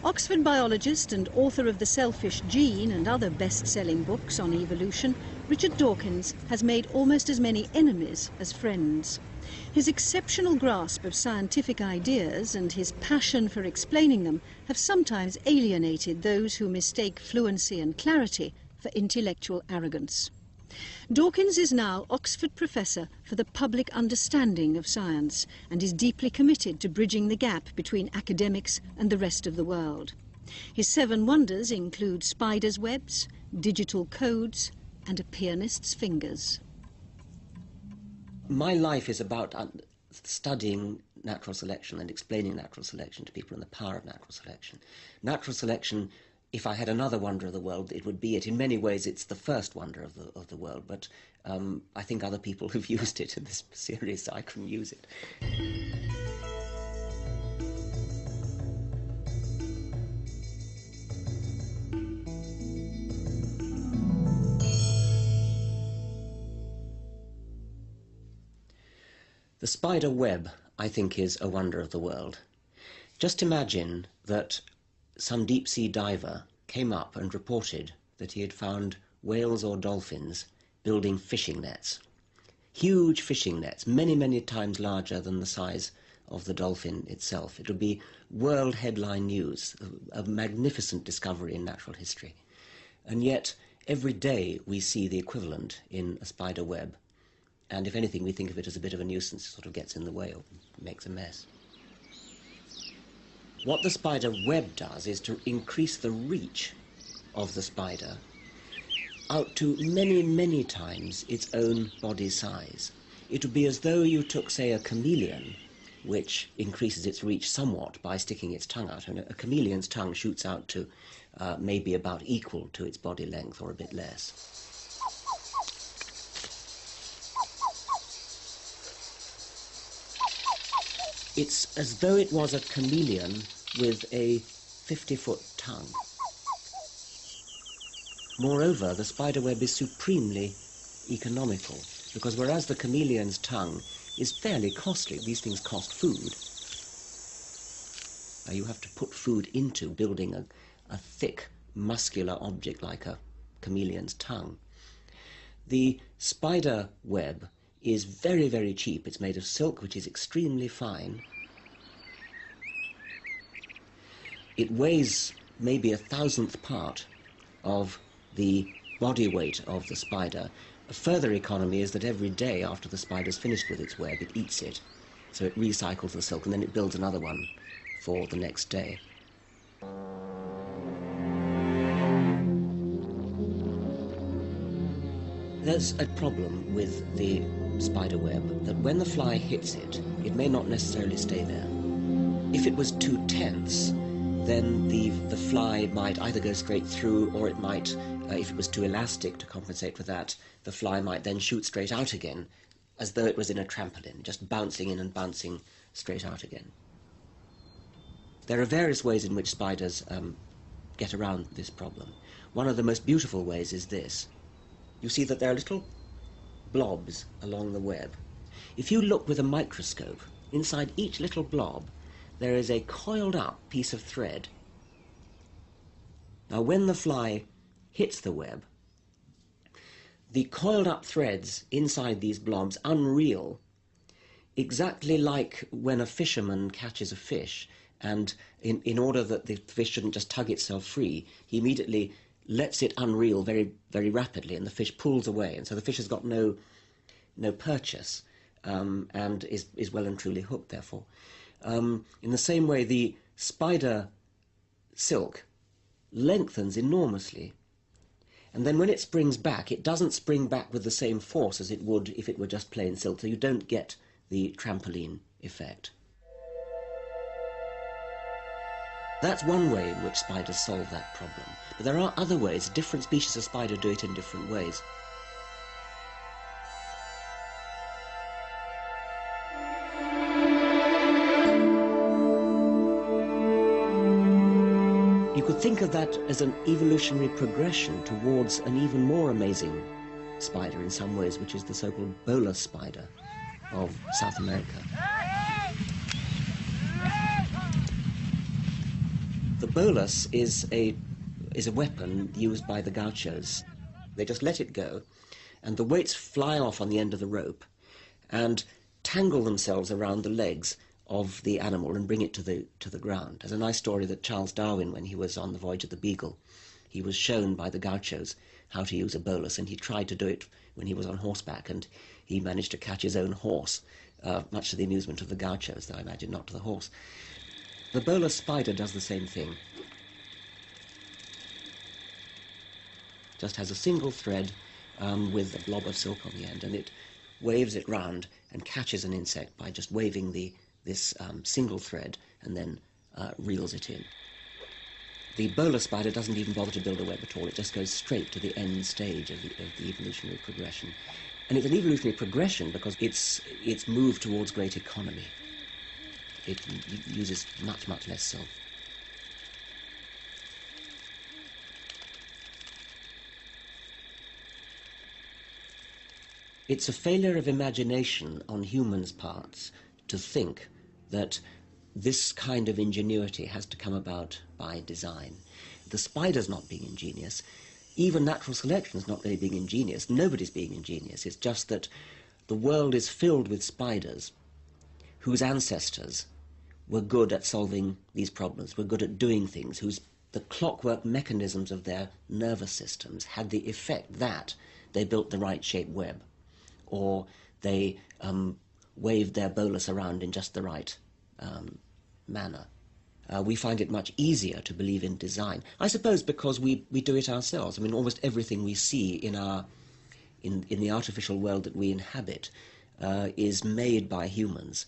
Oxford biologist and author of The Selfish Gene and other best-selling books on evolution, Richard Dawkins has made almost as many enemies as friends. His exceptional grasp of scientific ideas and his passion for explaining them have sometimes alienated those who mistake fluency and clarity for intellectual arrogance. Dawkins is now Oxford Professor for the Public Understanding of Science and is deeply committed to bridging the gap between academics and the rest of the world. His 7 wonders include spiders' webs, digital codes and a pianist's fingers. My life is about studying natural selection and explaining natural selection to people and the power of natural selection. Natural selection, if I had another wonder of the world, it would be it. In many ways, it's the first wonder of the world, but I think other people have used it in this series, so I couldn't use it. The spider web, I think, is a wonder of the world. Just imagine that some deep-sea diver came up and reported that he had found whales or dolphins building fishing nets. Huge fishing nets, many, many times larger than the size of the dolphin itself. It would be world headline news, a magnificent discovery in natural history. And yet, every day we see the equivalent in a spider web. And if anything, we think of it as a bit of a nuisance, sort of gets in the way or makes a mess. What the spider web does is to increase the reach of the spider out to many, many times its own body size. It would be as though you took, say, a chameleon, which increases its reach somewhat by sticking its tongue out, and a chameleon's tongue shoots out to maybe about equal to its body length or a bit less. It's as though it was a chameleon with a 50-foot tongue. Moreover, the spider web is supremely economical, because whereas the chameleon's tongue is fairly costly, these things cost food. You have to put food into building a thick, muscular object like a chameleon's tongue. The spider web is very, very cheap. It's made of silk, which is extremely fine. It weighs maybe 1,000th part of the body weight of the spider. A further economy is that every day after the spider's finished with its web, it eats it. So it recycles the silk and then it builds another one for the next day. There's a problem with the spider web, that when the fly hits it, it may not necessarily stay there. If it was too tense, then the fly might either go straight through, or it might, if it was too elastic to compensate for that, the fly might then shoot straight out again, as though it was in a trampoline, just bouncing in and bouncing straight out again. There are various ways in which spiders get around this problem. One of the most beautiful ways is this. You see that there are little blobs along the web. If you look with a microscope, inside each little blob there is a coiled up piece of thread. Now when the fly hits the web, the coiled up threads inside these blobs unreel, exactly like when a fisherman catches a fish, and in order that the fish shouldn't just tug itself free, he immediately lets it unreel very, very rapidly, and the fish pulls away, and so the fish has got no purchase, and is well and truly hooked, therefore. In the same way, the spider silk lengthens enormously, and then when it springs back, it doesn't spring back with the same force as it would if it were just plain silk, so you don't get the trampoline effect. That's one way in which spiders solve that problem. But there are other ways. Different species of spider do it in different ways. You could think of that as an evolutionary progression towards an even more amazing spider in some ways, which is the so-called bola spider of South America. The bolus is a weapon used by the gauchos. They just let it go, and the weights fly off on the end of the rope and tangle themselves around the legs of the animal and bring it to the ground. There's a nice story that Charles Darwin, when he was on the voyage of the Beagle, he was shown by the gauchos how to use a bolus, and he tried to do it when he was on horseback, and he managed to catch his own horse, much to the amusement of the gauchos, though I imagine not to the horse. The bolus spider does the same thing. Just has a single thread with a blob of silk on the end, and it waves it round and catches an insect by just waving this single thread and then reels it in. The bolus spider doesn't even bother to build a web at all. It just goes straight to the end stage of the evolutionary progression. And it's an evolutionary progression because it's moved towards great economy. It uses much, much less silk. It's a failure of imagination on humans' parts to think that this kind of ingenuity has to come about by design. The spider's not being ingenious. Even natural selection is not really being ingenious. Nobody's being ingenious. It's just that the world is filled with spiders whose ancestors were good at solving these problems, were good at doing things, the clockwork mechanisms of their nervous systems had the effect that they built the right shaped web, or they waved their bolus around in just the right manner. We find it much easier to believe in design, I suppose because we do it ourselves. I mean, almost everything we see in the artificial world that we inhabit is made by humans,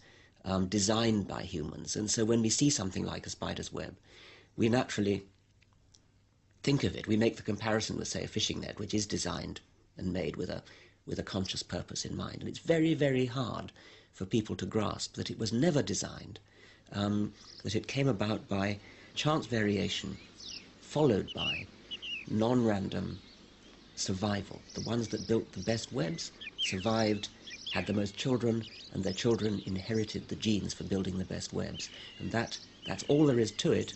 designed by humans, and so when we see something like a spider's web, we naturally think of it. We make the comparison with, say, a fishing net, which is designed and made with a conscious purpose in mind, and it's very, very hard for people to grasp that it was never designed, that it came about by chance variation followed by non-random survival. The ones that built the best webs survived, had the most children, and their children inherited the genes for building the best webs. And that's all there is to it.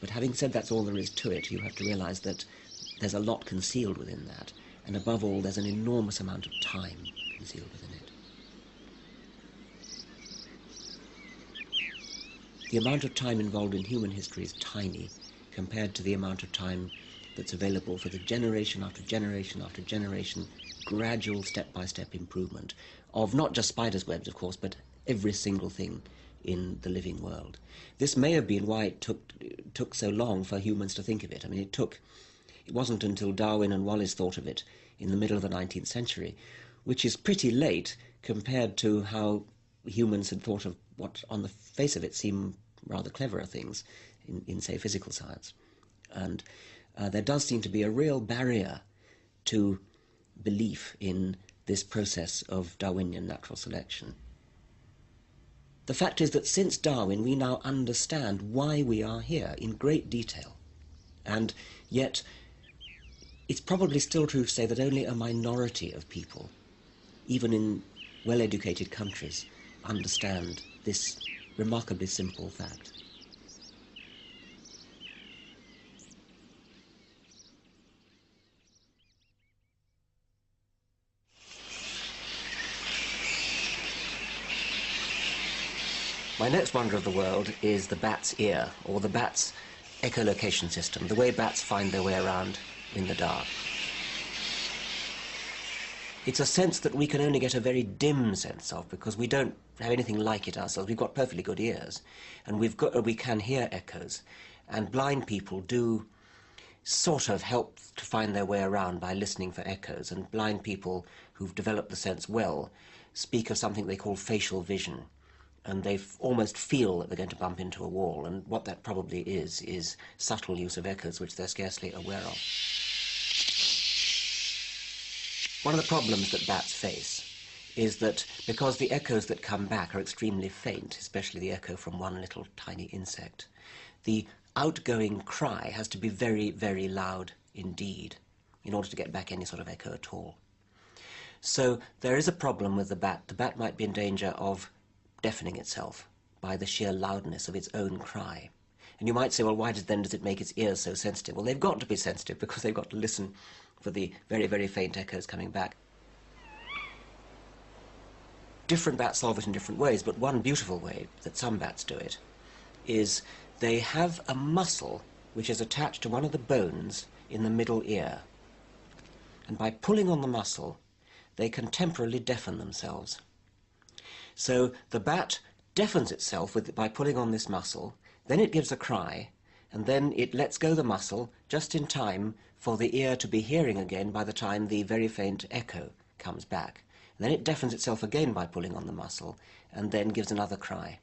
But having said that's all there is to it, you have to realize that there's a lot concealed within that. And above all, there's an enormous amount of time concealed within it. The amount of time involved in human history is tiny compared to the amount of time that's available for the generation after generation after generation, gradual step-by-step improvement of not just spiders' webs, of course, but every single thing in the living world. This may have been why it took so long for humans to think of it. I mean, it wasn't until Darwin and Wallace thought of it in the middle of the 19th century, which is pretty late compared to how humans had thought of what, on the face of it, seem rather cleverer things in say, physical science. And there does seem to be a real barrier to belief in this process of Darwinian natural selection. The fact is that since Darwin, we now understand why we are here in great detail. And yet, it's probably still true to say that only a minority of people, even in well-educated countries, understand this remarkably simple fact. My next wonder of the world is the bat's ear, or the bat's echolocation system, the way bats find their way around in the dark. It's a sense that we can only get a very dim sense of because we don't have anything like it ourselves. We've got perfectly good ears, and we can hear echoes, and blind people do sort of help to find their way around by listening for echoes, and blind people who've developed the sense well speak of something they call facial vision. And they almost feel that they're going to bump into a wall, and what that probably is subtle use of echoes which they're scarcely aware of. One of the problems that bats face is that because the echoes that come back are extremely faint, especially the echo from one little tiny insect, the outgoing cry has to be very, very loud indeed in order to get back any sort of echo at all. So there is a problem with the bat. The bat might be in danger of deafening itself by the sheer loudness of its own cry. And you might say, well, why does it make its ears so sensitive? Well, they've got to be sensitive because they've got to listen for the very, very faint echoes coming back. Different bats solve it in different ways, but one beautiful way that some bats do it is they have a muscle which is attached to one of the bones in the middle ear. And by pulling on the muscle, they can temporarily deafen themselves. So the bat deafens itself by pulling on this muscle, then it gives a cry, and then it lets go the muscle just in time for the ear to be hearing again by the time the very faint echo comes back. And then it deafens itself again by pulling on the muscle, and then gives another cry.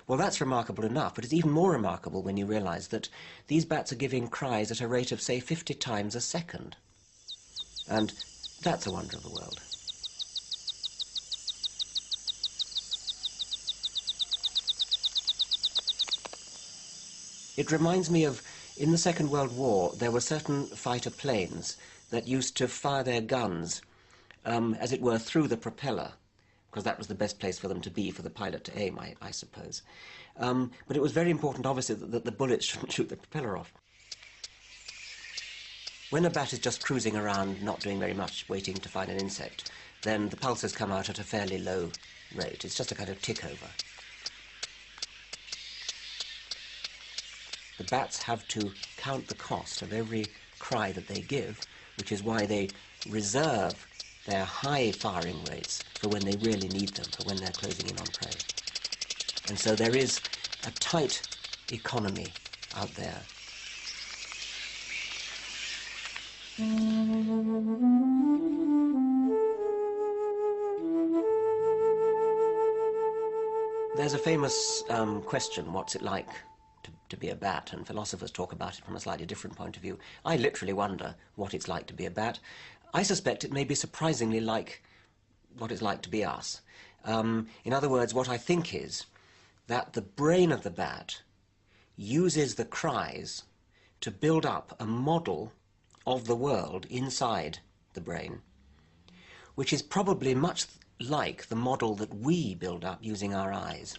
Well, that's remarkable enough, but it's even more remarkable when you realize that these bats are giving cries at a rate of, say, 50 times a second. And that's a wonder of the world. It reminds me of, in the Second World War, there were certain fighter planes that used to fire their guns, as it were, through the propeller, because that was the best place for them to be, for the pilot to aim, I suppose. But it was very important, obviously, that the bullets shouldn't shoot the propeller off. When a bat is just cruising around, not doing very much, waiting to find an insect, then the pulses come out at a fairly low rate. It's just a kind of tick over. The bats have to count the cost of every cry that they give, which is why they reserve their high firing rates for when they really need them, for when they're closing in on prey. And so there is a tight economy out there. There's a famous question, what's it like to be a bat? And philosophers talk about it from a slightly different point of view. I literally wonder what it's like to be a bat. I suspect it may be surprisingly like what it's like to be us. In other words, what I think is that the brain of the bat uses the cries to build up a model of the world inside the brain, which is probably much like the model that we build up using our eyes.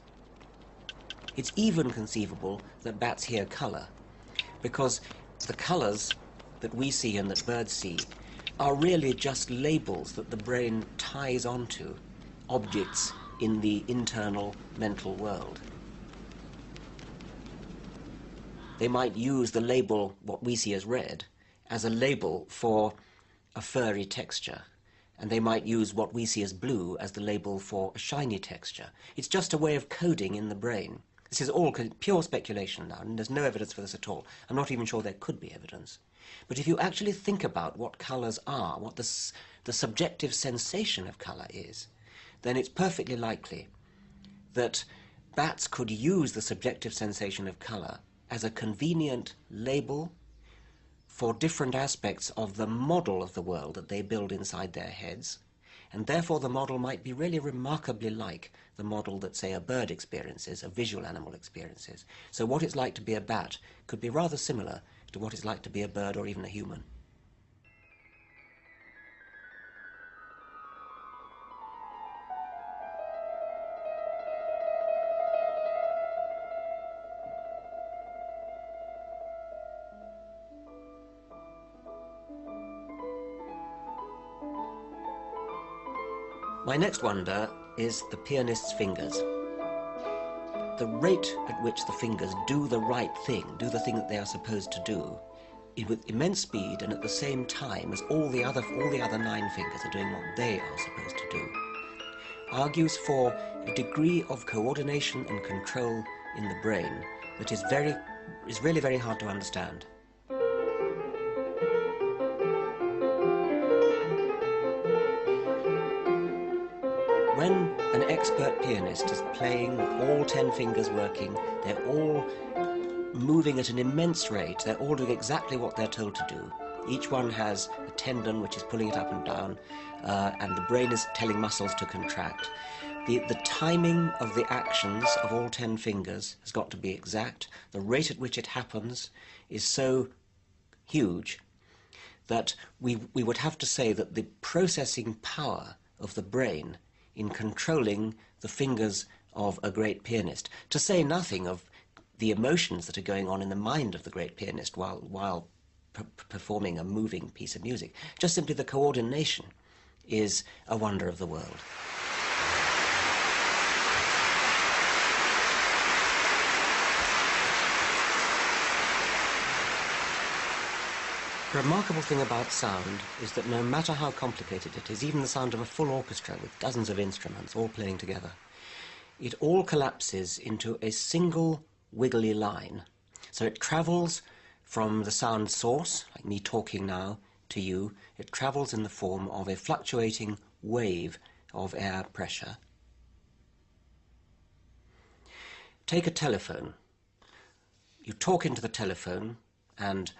It's even conceivable that bats hear colour, because the colours that we see and that birds see are really just labels that the brain ties onto objects in the internal mental world. They might use the label, what we see as red, as a label for a furry texture, and they might use what we see as blue as the label for a shiny texture. It's just a way of coding in the brain. This is all pure speculation now, and there's no evidence for this at all. I'm not even sure there could be evidence. But if you actually think about what colours are, what the subjective sensation of colour is, then it's perfectly likely that bats could use the subjective sensation of colour as a convenient label for different aspects of the model of the world that they build inside their heads, and therefore the model might be really remarkably like the model that, say, a bird experiences, a visual animal experiences. So what it's like to be a bat could be rather similar to what it's like to be a bird or even a human. My next wonder is the pianist's fingers. The rate at which the fingers do the right thing, do the thing that they are supposed to do, with immense speed and at the same time as all the other 9 fingers are doing what they are supposed to do, argues for a degree of coordination and control in the brain that is really very hard to understand. When an expert pianist is playing with all 10 fingers working, they're all moving at an immense rate, they're all doing exactly what they're told to do. Each one has a tendon which is pulling it up and down, and the brain is telling muscles to contract. The timing of the actions of all 10 fingers has got to be exact. The rate at which it happens is so huge that we would have to say that the processing power of the brain in controlling the fingers of a great pianist, to say nothing of the emotions that are going on in the mind of the great pianist while performing a moving piece of music. Just simply the coordination is a wonder of the world. The remarkable thing about sound is that no matter how complicated it is, even the sound of a full orchestra with dozens of instruments all playing together, it all collapses into a single wiggly line. So it travels from the sound source, like me talking now to you, it travels in the form of a fluctuating wave of air pressure. Take a telephone. You talk into the telephone and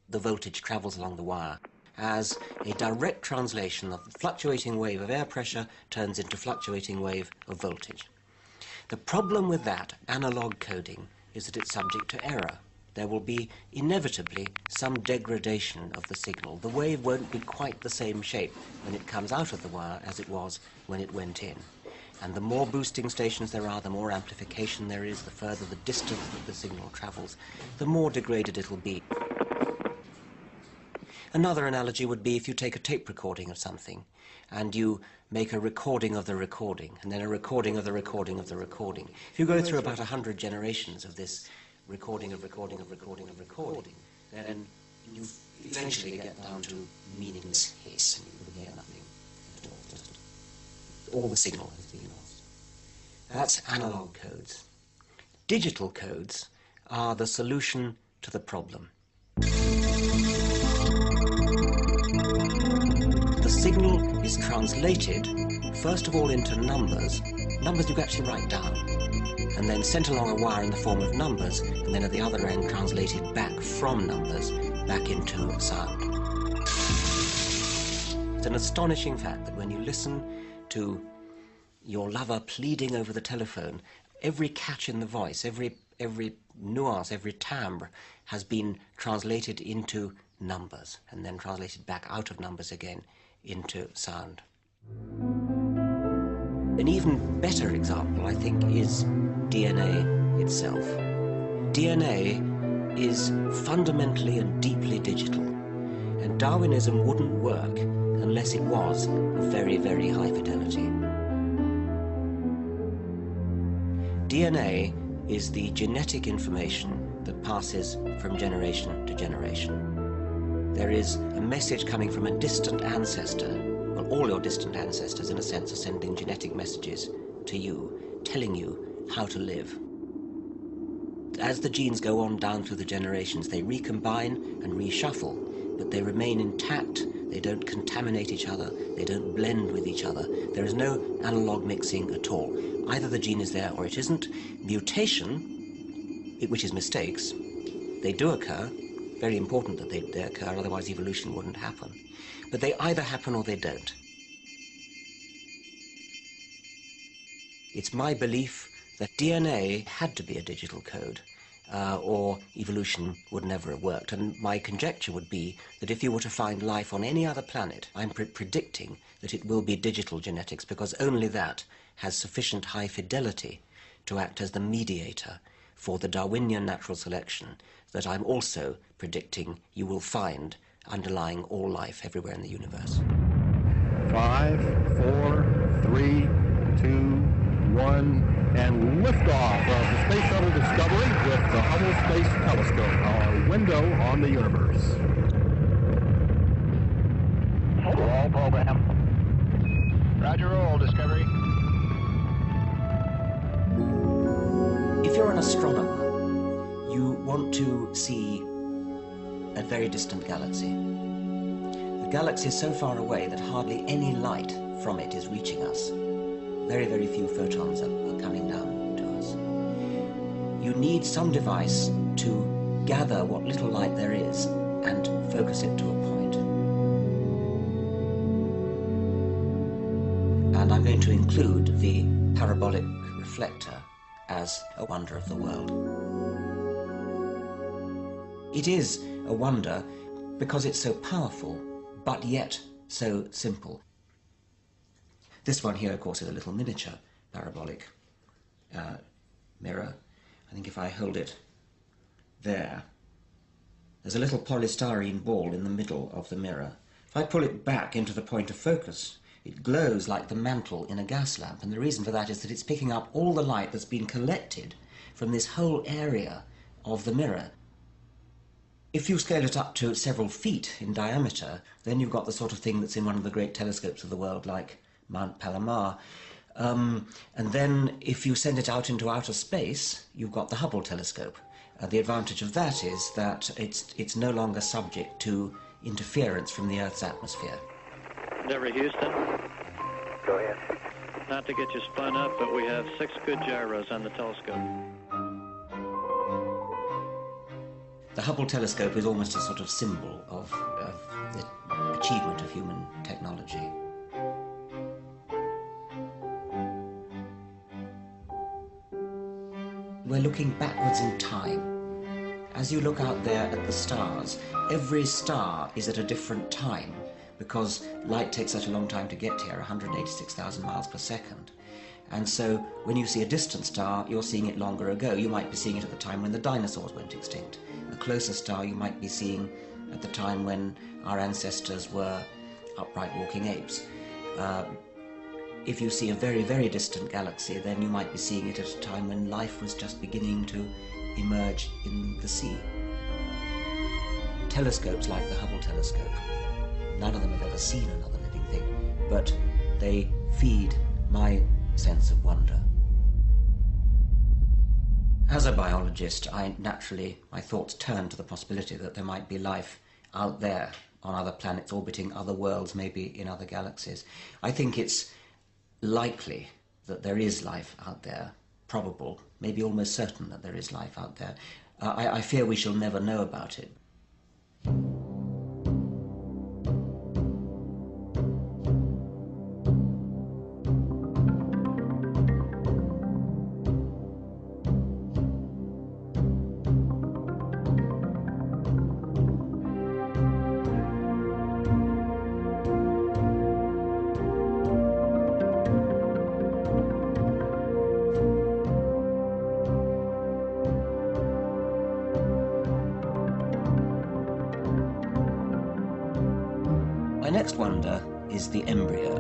the voltage travels along the wire as a direct translation of the fluctuating wave of air pressure turns into fluctuating wave of voltage. The problem with that analog coding is that it's subject to error. There will be inevitably some degradation of the signal. The wave won't be quite the same shape when it comes out of the wire as it was when it went in. And the more boosting stations there are, the more amplification there is, the further the distance that the signal travels, the more degraded it'll be. Another analogy would be if you take a tape recording of something and you make a recording of the recording and then a recording of the recording of the recording. If you go through about 100 generations of this recording of recording of recording of recording, then you eventually get down to meaningless hiss and you would hear nothing at all. Just all the signal has been lost. That's analog codes. Digital codes are the solution to the problem. The signal is translated, first of all, into numbers you can actually write down, and then sent along a wire in the form of numbers, and then at the other end translated back from numbers back into sound. It's an astonishing fact that when you listen to your lover pleading over the telephone, every catch in the voice, every nuance, every timbre has been translated into numbers and then translated back out of numbers again into sound. An even better example, I think, is DNA itself. DNA is fundamentally and deeply digital, and Darwinism wouldn't work unless it was of very, very high fidelity. DNA is the genetic information that passes from generation to generation. There is a message coming from a distant ancestor. Well, all your distant ancestors, in a sense, are sending genetic messages to you, telling you how to live. As the genes go on down through the generations, they recombine and reshuffle, but they remain intact. They don't contaminate each other. They don't blend with each other. There is no analog mixing at all. Either the gene is there or it isn't. Mutation, which is mistakes, they do occur. Very important that they occur, otherwise evolution wouldn't happen. But they either happen or they don't. It's my belief that DNA had to be a digital code, or evolution would never have worked. And my conjecture would be that if you were to find life on any other planet, I'm predicting that it will be digital genetics, because only that has sufficient high fidelity to act as the mediator for the Darwinian natural selection that I'm also predicting you will find underlying all life everywhere in the universe. 5, 4, 3, 2, 1, and liftoff of the Space Shuttle Discovery with the Hubble Space Telescope, our window on the universe. Roll program. Roger, roll, Discovery. If you're an astronomer, you want to see a very distant galaxy. The galaxy is so far away that hardly any light from it is reaching us. Very, very few photons are coming down to us. You need some device to gather what little light there is and focus it to a point. And I'm going to include the parabolic reflector as a wonder of the world. It is a wonder because it's so powerful, but yet so simple. This one here, of course, is a little miniature parabolic mirror. I think if I hold it there. There's a little polystyrene ball in the middle of the mirror. If I pull it back into the point of focus, it glows like the mantle in a gas lamp, and the reason for that is that it's picking up all the light that's been collected from this whole area of the mirror. If you scale it up to several feet in diameter, then you've got the sort of thing that's in one of the great telescopes of the world, like Mount Palomar. And then if you send it out into outer space, you've got the Hubble telescope. The advantage of that is that it's no longer subject to interference from the Earth's atmosphere. Endeavour Houston. Go ahead. Not to get you spun up, but we have 6 good gyros on the telescope. The Hubble telescope is almost a sort of symbol of the achievement of human technology. We're looking backwards in time. As you look out there at the stars, every star is at a different time because light takes such a long time to get here, 186,000 miles per second. And so when you see a distant star, you're seeing it longer ago. You might be seeing it at the time when the dinosaurs went extinct. A closer star you might be seeing at the time when our ancestors were upright walking apes. If you see a very, very distant galaxy, then you might be seeing it at a time when life was just beginning to emerge in the sea. Telescopes like the Hubble telescope, none of them have ever seen another living thing, but they feed my sense of wonder. As a biologist, my thoughts turn to the possibility that there might be life out there on other planets, orbiting other worlds, maybe in other galaxies. I think it's likely that there is life out there, probable, maybe almost certain that there is life out there. I fear we shall never know about it. My next wonder is the embryo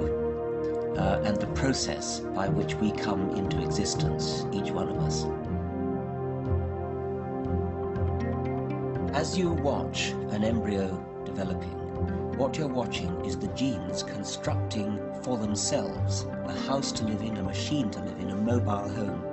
and the process by which we come into existence, each one of us. As you watch an embryo developing, what you're watching is the genes constructing for themselves a house to live in, a machine to live in, a mobile home.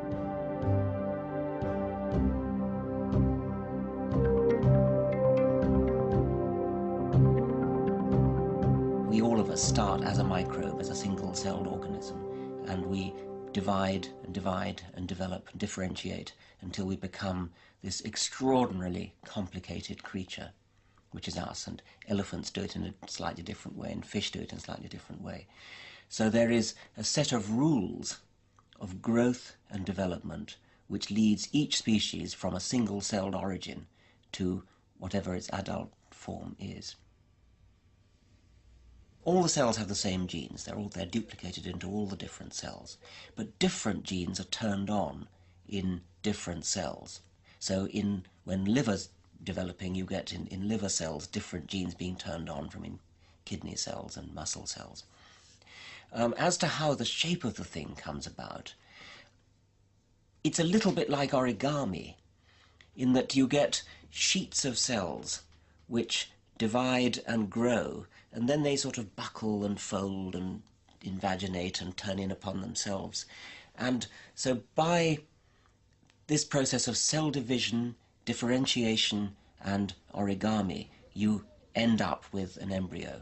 Start as a microbe, as a single-celled organism, and we divide and divide and develop and differentiate until we become this extraordinarily complicated creature, which is us, and elephants do it in a slightly different way, and fish do it in a slightly different way. So there is a set of rules of growth and development which leads each species from a single-celled origin to whatever its adult form is. All the cells have the same genes. They're duplicated into all the different cells. But different genes are turned on in different cells. So when liver's developing, you get in liver cells different genes being turned on from in kidney cells and muscle cells. As to how the shape of the thing comes about, it's a little bit like origami in that you get sheets of cells which divide and grow, and then they sort of buckle and fold and invaginate and turn in upon themselves. And so by this process of cell division, differentiation and origami, you end up with an embryo.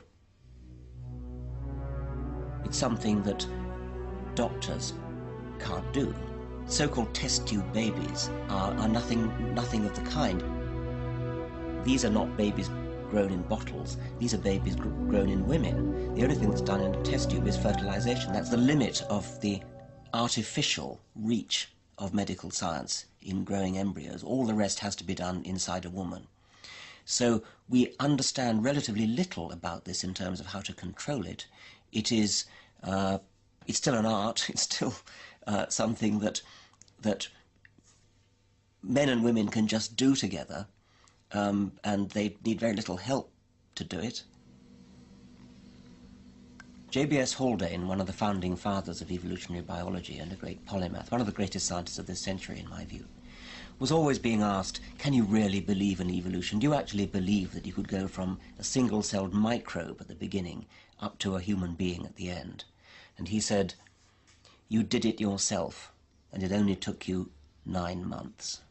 It's something that doctors can't do. So-called test tube babies are nothing of the kind. These are not babies grown in bottles. These are babies grown in women. The only thing that's done in a test tube is fertilization. That's the limit of the artificial reach of medical science in growing embryos. All the rest has to be done inside a woman. So we understand relatively little about this in terms of how to control it. It's still an art. It's still something that men and women can just do together, and they need very little help to do it. J.B.S. Haldane, one of the founding fathers of evolutionary biology and a great polymath, one of the greatest scientists of this century in my view, was always being asked, can you really believe in evolution? Do you actually believe that you could go from a single-celled microbe at the beginning up to a human being at the end? And he said, you did it yourself, and it only took you 9 months.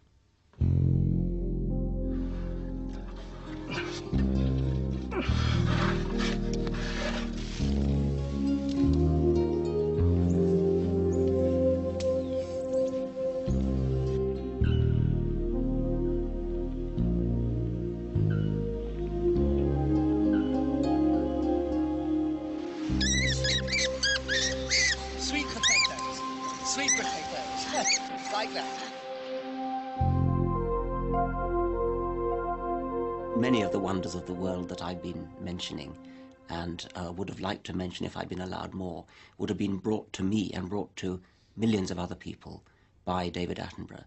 Sweet potatoes, like that. Many of the wonders of the world that I've been mentioning and would have liked to mention if I'd been allowed more would have been brought to me and brought to millions of other people by David Attenborough.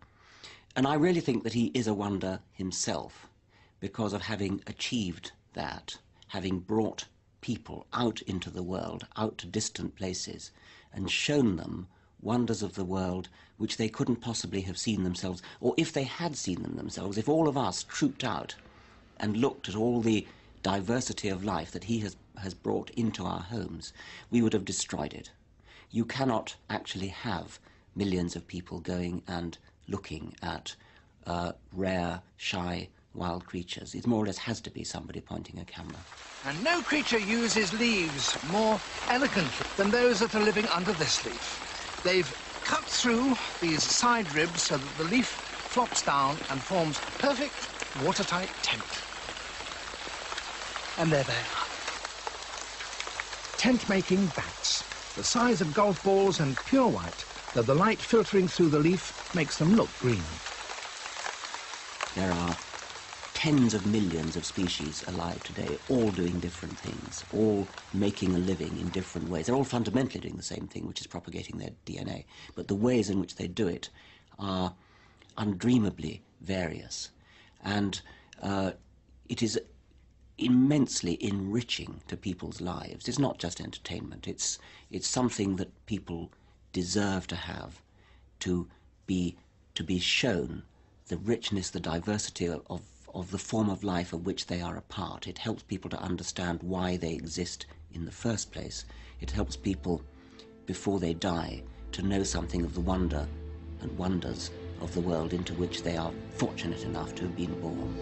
And I really think that he is a wonder himself because of having achieved that, having brought people out into the world, out to distant places, and shown them wonders of the world which they couldn't possibly have seen themselves, or if they had seen them themselves, if all of us trooped out and looked at all the diversity of life that he has brought into our homes, we would have destroyed it. You cannot actually have millions of people going and looking at rare, shy, wild creatures. It more or less has to be somebody pointing a camera. And no creature uses leaves more elegantly than those that are living under this leaf. They've cut through these side ribs so that the leaf flops down and forms perfect watertight tent. And there they are. Tent-making bats, the size of golf balls and pure white, though the light filtering through the leaf makes them look green. There are tens of millions of species alive today, all doing different things, all making a living in different ways. They're all fundamentally doing the same thing, which is propagating their DNA. But the ways in which they do it are undreamably various. And it is immensely enriching to people's lives. It's not just entertainment. It's something that people deserve to have, to be shown the richness, the diversity of the form of life of which they are a part. It helps people to understand why they exist in the first place. It helps people, before they die, to know something of the wonder and wonders of the world into which they are fortunate enough to have been born.